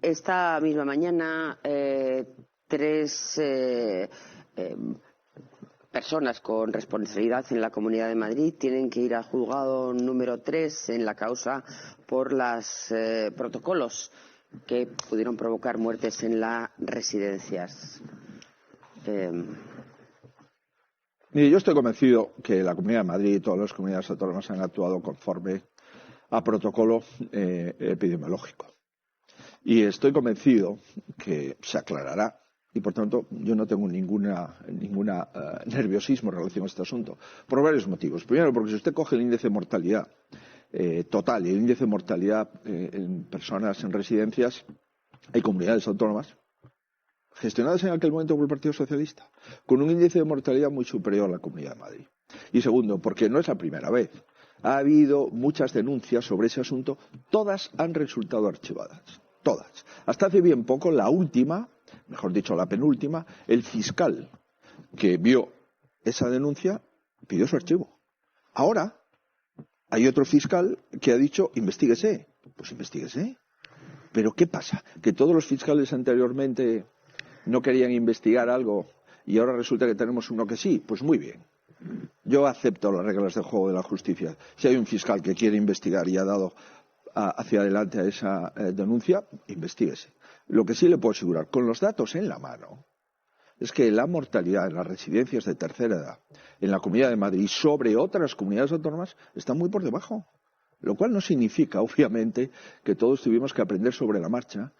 esta misma mañana tres personas con responsabilidad en la Comunidad de Madrid tienen que ir al juzgado número 3 en la causa por los protocolos que pudieron provocar muertes en las residencias. Mire, yo estoy convencido que la Comunidad de Madrid y todas las comunidades autónomas han actuado conforme a protocolo epidemiológico. Y estoy convencido que se aclarará. Y, por tanto, yo no tengo ninguna nerviosismo en relación a este asunto, por varios motivos. Primero, porque si usted coge el índice de mortalidad total y el índice de mortalidad en personas en residencias, hay comunidades autónomas gestionadas en aquel momento por el Partido Socialista, con un índice de mortalidad muy superior a la Comunidad de Madrid. Y segundo, porque no es la primera vez. Ha habido muchas denuncias sobre ese asunto, todas han resultado archivadas, todas. Hasta hace bien poco, la última, mejor dicho, la penúltima, el fiscal que vio esa denuncia pidió su archivo. Ahora hay otro fiscal que ha dicho, investíguese. Pues investíguese. Pero ¿qué pasa? ¿Que todos los fiscales anteriormente no querían investigar algo y ahora resulta que tenemos uno que sí? Pues muy bien. Yo acepto las reglas del juego de la justicia. Si hay un fiscal que quiere investigar y ha dado hacia adelante a esa denuncia, investíguese. Lo que sí le puedo asegurar, con los datos en la mano, es que la mortalidad en las residencias de tercera edad en la Comunidad de Madrid sobre otras comunidades autónomas está muy por debajo. Lo cual no significa, obviamente, que todos tuvimos que aprender sobre la marcha.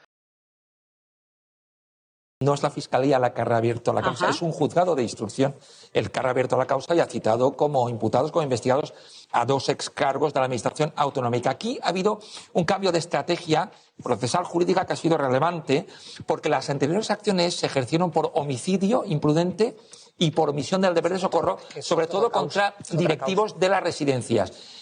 No es la Fiscalía la que ha reabierto la causa, es un juzgado de instrucción el que ha reabierto la causa y ha citado como imputados, como investigados a 2 excargos de la Administración Autonómica. Aquí ha habido un cambio de estrategia procesal jurídica que ha sido relevante porque las anteriores acciones se ejercieron por homicidio imprudente y por omisión del deber de socorro, sobre todo contra directivos de las residencias.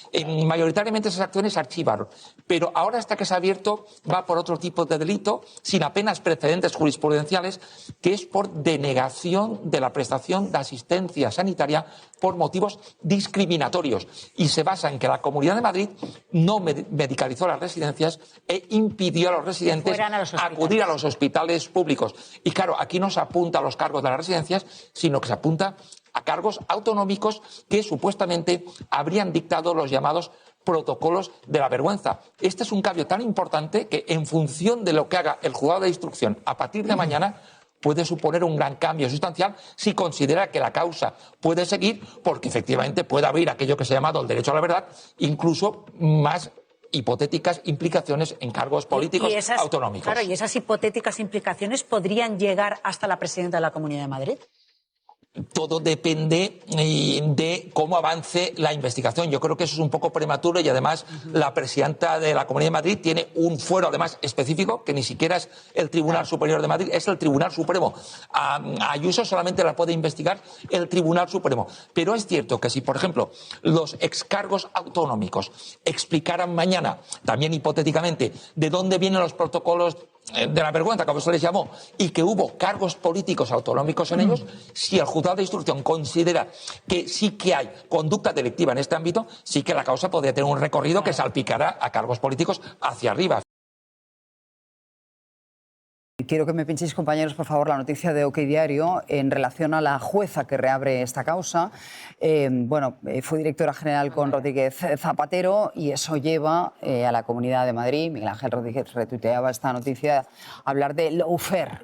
Mayoritariamente esas acciones se archivaron, pero ahora hasta que se ha abierto va por otro tipo de delito, sin apenas precedentes jurisprudenciales, que es por denegación de la prestación de asistencia sanitaria por motivos discriminatorios. Y se basa en que la Comunidad de Madrid no medicalizó las residencias e impidió a los residentes acudir a los hospitales públicos. Y claro, aquí no se apunta a los cargos de las residencias, sino que se apunta a cargos autonómicos que supuestamente habrían dictado los llamados protocolos de la vergüenza. Este es un cambio tan importante que, en función de lo que haga el juzgado de instrucción a partir de mañana, puede suponer un gran cambio sustancial si considera que la causa puede seguir, porque efectivamente puede haber aquello que se ha llamado el derecho a la verdad, incluso más hipotéticas implicaciones en cargos políticos autonómicos. Claro, y esas hipotéticas implicaciones podrían llegar hasta la presidenta de la Comunidad de Madrid. Todo depende de cómo avance la investigación. Yo creo que eso es un poco prematuro y además la presidenta de la Comunidad de Madrid tiene un fuero además específico que ni siquiera es el Tribunal Superior de Madrid, es el Tribunal Supremo. A Ayuso solamente la puede investigar el Tribunal Supremo. Pero es cierto que si, por ejemplo, los excargos autonómicos explicaran mañana, también hipotéticamente, de dónde vienen los protocolos de la vergüenza, como se les llamó, y que hubo cargos políticos autonómicos en ellos, si el juzgado de instrucción considera que sí que hay conducta delictiva en este ámbito, sí que la causa podría tener un recorrido que salpicará a cargos políticos hacia arriba. Quiero que me pinchéis, compañeros, por favor, la noticia de OK Diario en relación a la jueza que reabre esta causa. Fue directora general con Rodríguez Zapatero y eso lleva a la Comunidad de Madrid, Miguel Ángel Rodríguez retuiteaba esta noticia, a hablar de lawfare.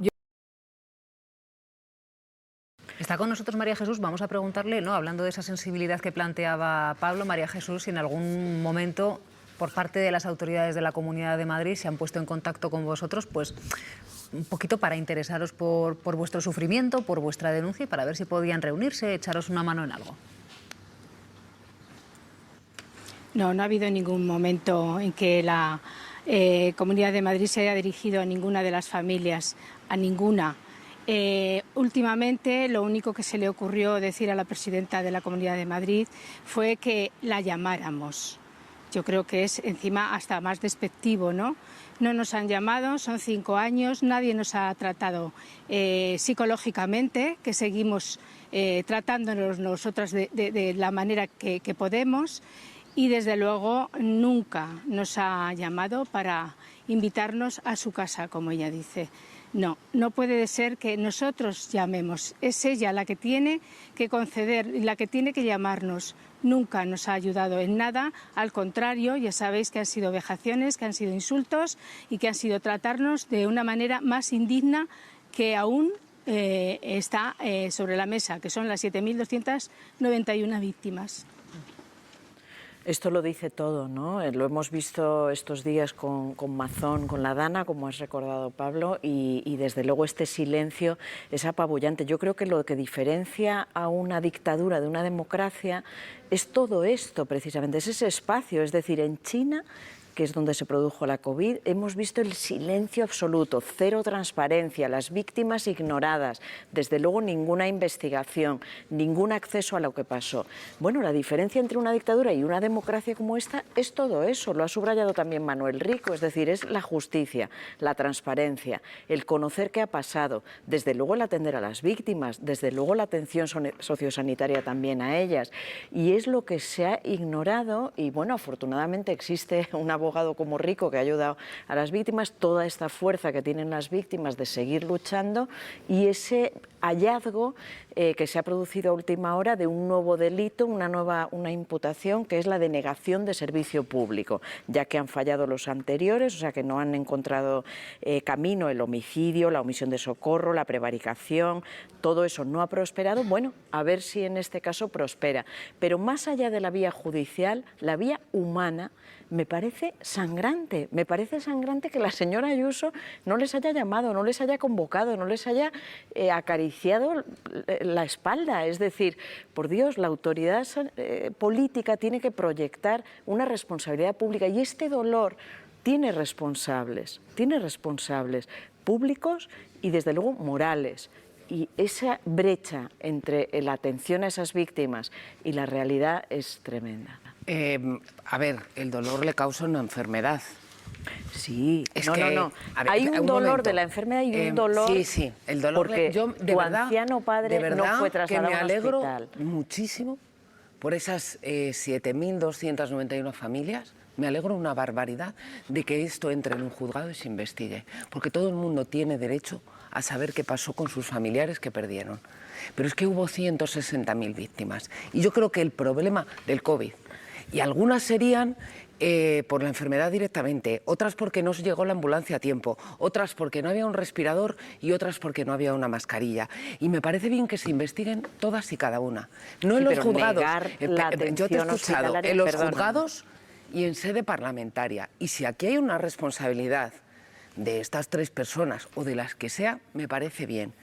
Está con nosotros María Jesús, vamos a preguntarle, ¿no? Hablando de esa sensibilidad que planteaba Pablo, María Jesús, si en algún momento por parte de las autoridades de la Comunidad de Madrid se han puesto en contacto con vosotros, pues un poquito para interesaros por vuestro sufrimiento, por vuestra denuncia y para ver si podían reunirse, echaros una mano en algo. No ha habido ningún momento en que la Comunidad de Madrid se haya dirigido a ninguna de las familias, a ninguna. Últimamente lo único que se le ocurrió decir a la presidenta de la Comunidad de Madrid fue que la llamáramos. Yo creo que es encima hasta más despectivo, ¿no? No nos han llamado, son 5 años, nadie nos ha tratado psicológicamente, que seguimos tratándonos nosotras de la manera que podemos. y desde luego nunca nos ha llamado para invitarnos a su casa, como ella dice. No, no puede ser que nosotros llamemos. Es ella la que tiene que conceder, la que tiene que llamarnos. Nunca nos ha ayudado en nada, al contrario, ya sabéis que han sido vejaciones, que han sido insultos y que han sido tratarnos de una manera más indigna que aún está sobre la mesa, que son las 7.291 víctimas. Esto lo dice todo, ¿no? Lo hemos visto estos días con Mazón, con la Dana, como has recordado, Pablo, y desde luego este silencio es apabullante. Yo creo que lo que diferencia a una dictadura de una democracia es todo esto, precisamente, es ese espacio. Es decir, en China, que es donde se produjo la COVID, hemos visto el silencio absoluto, cero transparencia, las víctimas ignoradas, desde luego ninguna investigación, ningún acceso a lo que pasó. Bueno, la diferencia entre una dictadura y una democracia como esta es todo eso, lo ha subrayado también Manuel Rico, es decir, es la justicia, la transparencia, el conocer qué ha pasado, desde luego el atender a las víctimas, desde luego la atención sociosanitaria también a ellas, y es lo que se ha ignorado. Y bueno, afortunadamente existe una abogado como Rico que ha ayudado a las víctimas, toda esta fuerza que tienen las víctimas de seguir luchando, y ese hallazgo que se ha producido a última hora de un nuevo delito, una imputación, que es la denegación de servicio público, ya que han fallado los anteriores, o sea que no han encontrado camino, el homicidio, la omisión de socorro, la prevaricación, todo eso no ha prosperado. Bueno, a ver si en este caso prospera. Pero más allá de la vía judicial, la vía humana, me parece sangrante que la señora Ayuso no les haya llamado, no les haya convocado, no les haya acariciado la espalda. Es decir, por Dios, la autoridad política tiene que proyectar una responsabilidad pública, y este dolor tiene responsables públicos y desde luego morales. Y esa brecha entre la atención a esas víctimas y la realidad es tremenda. A ver, el dolor le causa una enfermedad. Sí, No. A ver, hay un dolor momento. de la enfermedad y un dolor. Sí, el dolor. Porque yo, de tu verdad, anciano padre de verdad no fue trasladado que me a un alegro hospital. muchísimo por esas 7.291 familias. Me alegro una barbaridad de que esto entre en un juzgado y se investigue, porque todo el mundo tiene derecho a saber qué pasó con sus familiares que perdieron. Pero es que hubo 160.000 víctimas. Y yo creo que el problema del COVID, y algunas serían por la enfermedad directamente, otras porque no llegó la ambulancia a tiempo, otras porque no había un respirador y otras porque no había una mascarilla. Y me parece bien que se investiguen todas y cada una. No en los juzgados. Yo te he escuchado, en los juzgados y en sede parlamentaria. Y si aquí hay una responsabilidad de estas tres personas o de las que sea, me parece bien.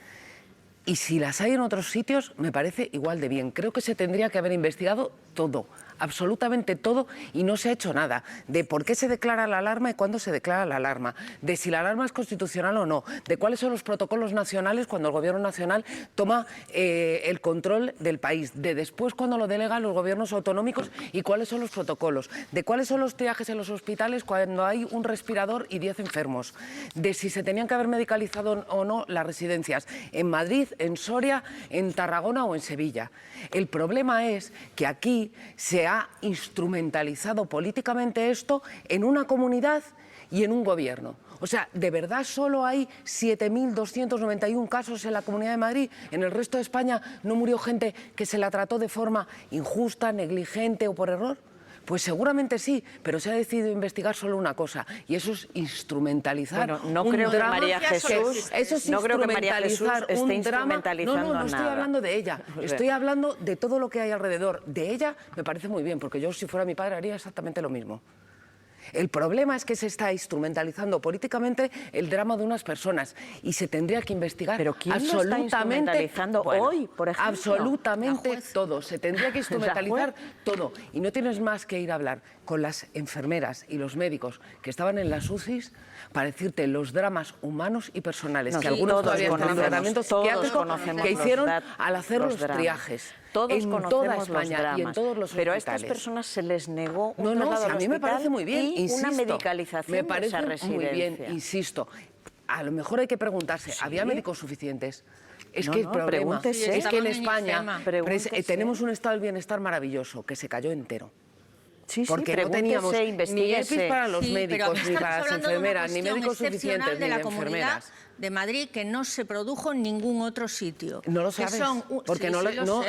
Y si las hay en otros sitios, me parece igual de bien. Creo que se tendría que haber investigado todo, absolutamente todo, y no se ha hecho nada. De por qué se declara la alarma y cuándo se declara la alarma. De si la alarma es constitucional o no. De cuáles son los protocolos nacionales cuando el Gobierno nacional toma el control del país. De después cuando lo delegan los gobiernos autonómicos y cuáles son los protocolos. De cuáles son los triajes en los hospitales cuando hay un respirador y 10 enfermos. De si se tenían que haber medicalizado o no las residencias. En Madrid, en Soria, en Tarragona o en Sevilla. El problema es que aquí se ha instrumentalizado políticamente esto en una comunidad y en un gobierno. O sea, ¿de verdad solo hay 7.291 casos en la Comunidad de Madrid? ¿En el resto de España no murió gente que se la trató de forma injusta, negligente o por error? Pues seguramente sí, pero se ha decidido investigar solo una cosa, y eso es instrumentalizar un drama. Eso es no creo que María Jesús esté un drama. instrumentalizando No estoy nada. hablando de ella, estoy hablando de todo lo que hay alrededor. De ella me parece muy bien, porque yo si fuera mi padre haría exactamente lo mismo. El problema es que se está instrumentalizando políticamente el drama de unas personas y se tendría que investigar. ¿Pero quién lo está instrumentalizando hoy, por ejemplo? Absolutamente todo. Se tendría que instrumentalizar todo. Y no tienes más que ir a hablar con las enfermeras y los médicos que estaban en las UCIs para decirte los dramas humanos y personales que algunos todavía están en tratamiento psiquiátrico que hicieron al hacer los triajes. Todos en conocemos toda los España dramas, y en todos los pero a hospitales. estas personas se les negó un No, traslado a al mí me hospital parece muy bien, y insisto. una medicalización me parece de esa residencia. muy bien, insisto. A lo mejor hay que preguntarse, ¿había médicos suficientes? Es que el problema es que en España tenemos un estado del bienestar maravilloso que se cayó entero. Sí, porque no teníamos ni EPIs para los médicos, ni para las enfermeras, ni médicos suficientes, ni de enfermeras. De Madrid, que no se produjo en ningún otro sitio. No lo sabes, porque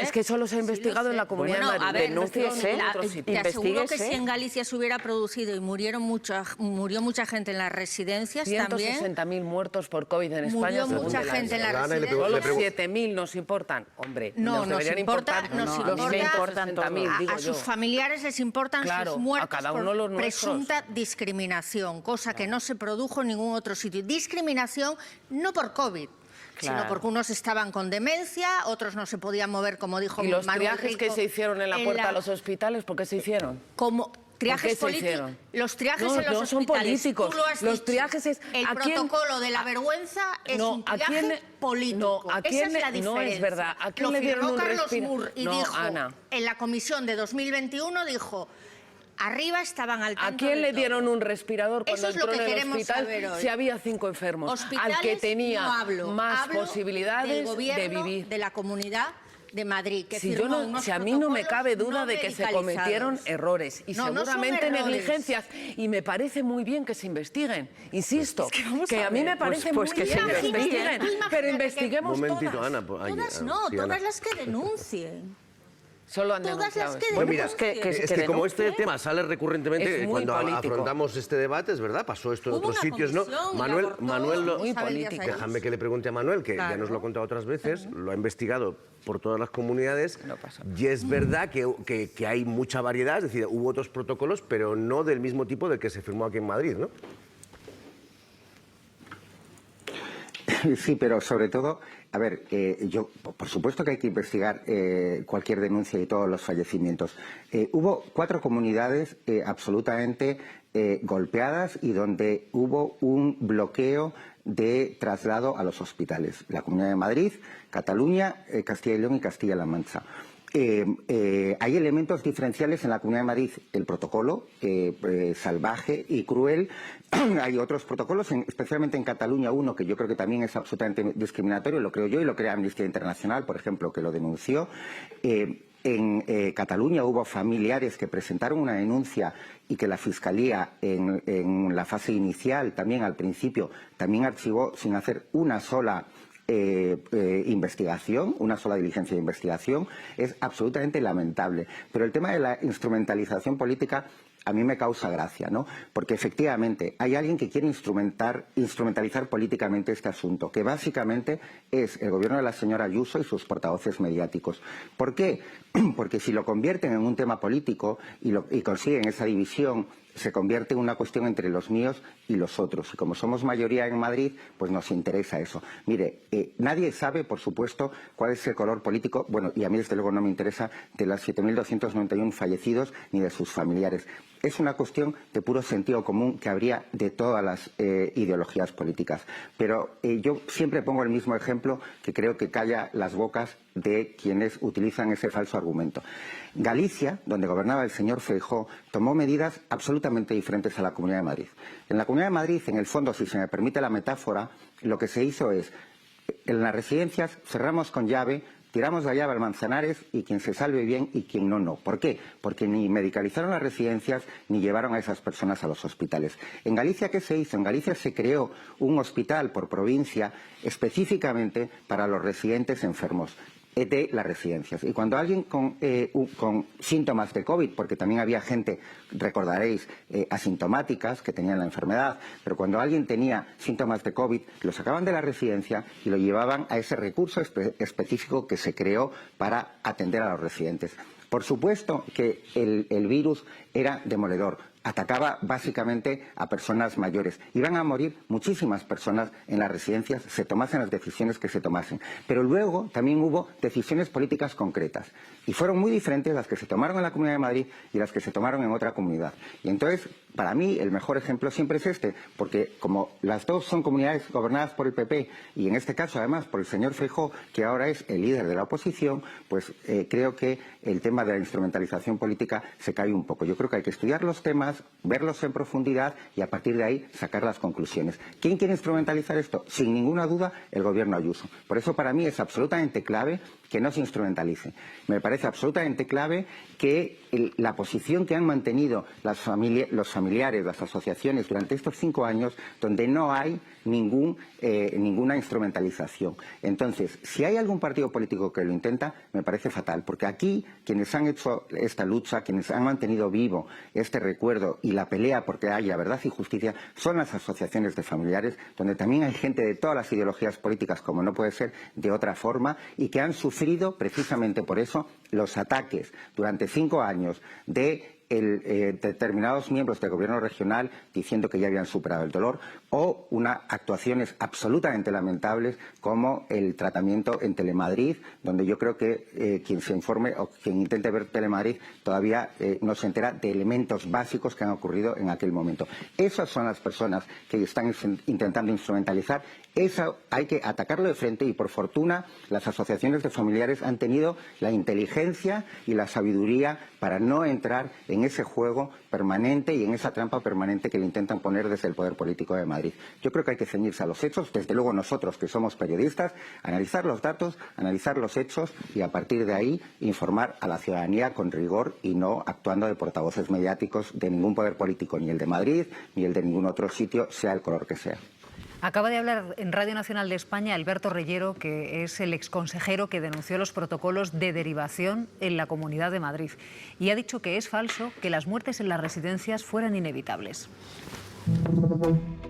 es que solo se ha investigado en la Comunidad de Madrid. A ver, te aseguro que si en Galicia se hubiera producido y murió mucha gente en las residencias también. 160.000 muertos por COVID en España. Murió mucha gente en las residencias. Solo 7.000 nos importan. Hombre, no nos importa, a sus familiares les importan sus muertos, a cada uno los presunta discriminación, cosa que no se produjo en ningún otro sitio. Discriminación no por COVID, sino porque unos estaban con demencia, otros no se podían mover, como dijo Manuel Rico. ¿Y los triajes que se hicieron en la puerta a los hospitales, por qué se hicieron? Como triajes políticos. Los triajes en los hospitales. Son políticos. Tú lo has los dicho. Triajes es... El protocolo de la vergüenza es un triaje político. Esa es la diferencia. No es verdad. ¿A quién lo le dieron firmó un Carlos Moore y dijo, Ana. en la comisión de 2021, dijo... Arriba estaban al tanto. ¿A quién le dieron un respirador cuando entró en el hospital si había 5 enfermos? Hospitales, al que tenía más hablo posibilidades del gobierno, de vivir. De la Comunidad de Madrid, que si a mí no me cabe duda de que se cometieron errores y seguramente negligencias, y me parece muy bien que se investiguen, insisto, que a mí me parece muy bien que se investiguen, pero investiguemos todas. Un momentito, Ana. Todas no, todas las que denuncien. Solo han denunciado. Pues mira, es que como este tema sale recurrentemente cuando afrontamos este debate, es verdad, pasó esto en otros sitios, ¿no? Manuel, muy política. Déjame que le pregunte a Manuel, que ya nos lo ha contado otras veces, lo ha investigado por todas las comunidades, y es verdad que hay mucha variedad, es decir, hubo otros protocolos, pero no del mismo tipo del que se firmó aquí en Madrid, ¿no? Sí, pero sobre todo, a ver, yo, por supuesto que hay que investigar cualquier denuncia y todos los fallecimientos. Hubo 4 comunidades absolutamente golpeadas y donde hubo un bloqueo de traslado a los hospitales. La Comunidad de Madrid, Cataluña, Castilla y León y Castilla-La Mancha. Hay elementos diferenciales en la Comunidad de Madrid, el protocolo salvaje y cruel. Hay otros protocolos, especialmente en Cataluña, uno que yo creo que también es absolutamente discriminatorio, lo creo yo y lo crea Amnistía Internacional, por ejemplo, que lo denunció. En Cataluña hubo familiares que presentaron una denuncia y que la Fiscalía en la fase inicial, también al principio, también archivó sin hacer una sola investigación, una sola diligencia de investigación. Es absolutamente lamentable. Pero el tema de la instrumentalización política a mí me causa gracia, ¿no? Porque efectivamente hay alguien que quiere instrumentalizar políticamente este asunto, que básicamente es el gobierno de la señora Ayuso y sus portavoces mediáticos. ¿Por qué? Porque si lo convierten en un tema político y consiguen esa división, se convierte en una cuestión entre los míos y los otros. Y como somos mayoría en Madrid, pues nos interesa eso. Mire, nadie sabe, por supuesto, cuál es el color político, bueno, y a mí desde luego no me interesa, de los 7.291 fallecidos ni de sus familiares. Es una cuestión de puro sentido común que habría de todas las ideologías políticas. Pero yo siempre pongo el mismo ejemplo que creo que calla las bocas de quienes utilizan ese falso argumento. Galicia, donde gobernaba el señor Feijóo, tomó medidas absolutamente diferentes a la Comunidad de Madrid. En la Comunidad de Madrid, en el fondo, si se me permite la metáfora, lo que se hizo es, en las residencias cerramos con llave, tiramos la llave al Manzanares y quien se salve bien y quien no, no. ¿Por qué? Porque ni medicalizaron las residencias ni llevaron a esas personas a los hospitales. En Galicia, ¿qué se hizo? En Galicia se creó un hospital por provincia específicamente para los residentes enfermos de las residencias. Y cuando alguien con síntomas de COVID, porque también había gente, recordaréis, asintomáticas que tenían la enfermedad, pero cuando alguien tenía síntomas de COVID, lo sacaban de la residencia y lo llevaban a ese recurso específico que se creó para atender a los residentes. Por supuesto que el virus era demoledor. Atacaba básicamente a personas mayores. Iban a morir muchísimas personas en las residencias, se tomasen las decisiones que se tomasen. Pero luego también hubo decisiones políticas concretas. Y fueron muy diferentes las que se tomaron en la Comunidad de Madrid y las que se tomaron en otra comunidad. Y entonces, para mí, el mejor ejemplo siempre es este, porque como las dos son comunidades gobernadas por el PP, y en este caso además por el señor Feijóo, que ahora es el líder de la oposición, pues creo que el tema de la instrumentalización política se cae un poco. Yo creo creo que hay que estudiar los temas, verlos en profundidad y a partir de ahí sacar las conclusiones. ¿Quién quiere instrumentalizar esto? Sin ninguna duda, el gobierno Ayuso. Por eso para mí es absolutamente clave que no se instrumentalice. Me parece absolutamente clave que la posición que han mantenido los familiares, las asociaciones durante estos 5 años, donde no hay ninguna instrumentalización. Entonces, si hay algún partido político que lo intenta, me parece fatal, porque aquí quienes han hecho esta lucha, quienes han mantenido vivo este recuerdo y la pelea porque haya verdad y justicia, son las asociaciones de familiares, donde también hay gente de todas las ideologías políticas, como no puede ser de otra forma, y que han sufrido precisamente por eso los ataques durante 5 años de determinados miembros del gobierno regional diciendo que ya habían superado el dolor, o actuaciones absolutamente lamentables como el tratamiento en Telemadrid, donde yo creo que quien se informe o quien intente ver Telemadrid todavía no se entera de elementos básicos que han ocurrido en aquel momento. Esas son las personas que están intentando instrumentalizar. Eso hay que atacarlo de frente y, por fortuna, las asociaciones de familiares han tenido la inteligencia y la sabiduría para no entrar en ese juego permanente y en esa trampa permanente que le intentan poner desde el poder político de Madrid. Yo creo que hay que ceñirse a los hechos, desde luego nosotros que somos periodistas, analizar los datos, analizar los hechos y a partir de ahí informar a la ciudadanía con rigor y no actuando de portavoces mediáticos de ningún poder político, ni el de Madrid, ni el de ningún otro sitio, sea el color que sea. Acaba de hablar en Radio Nacional de España Alberto Reyero, que es el exconsejero que denunció los protocolos de derivación en la Comunidad de Madrid. Y ha dicho que es falso que las muertes en las residencias fueran inevitables.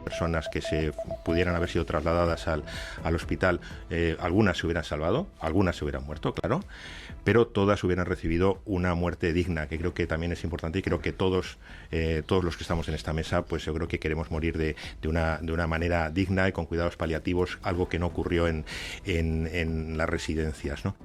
Personas que se pudieran haber sido trasladadas al hospital, algunas se hubieran salvado, algunas se hubieran muerto, claro, pero todas hubieran recibido una muerte digna, que creo que también es importante, y creo que todos los que estamos en esta mesa, pues yo creo que queremos morir de una manera digna y con cuidados paliativos, algo que no ocurrió en las residencias, ¿no?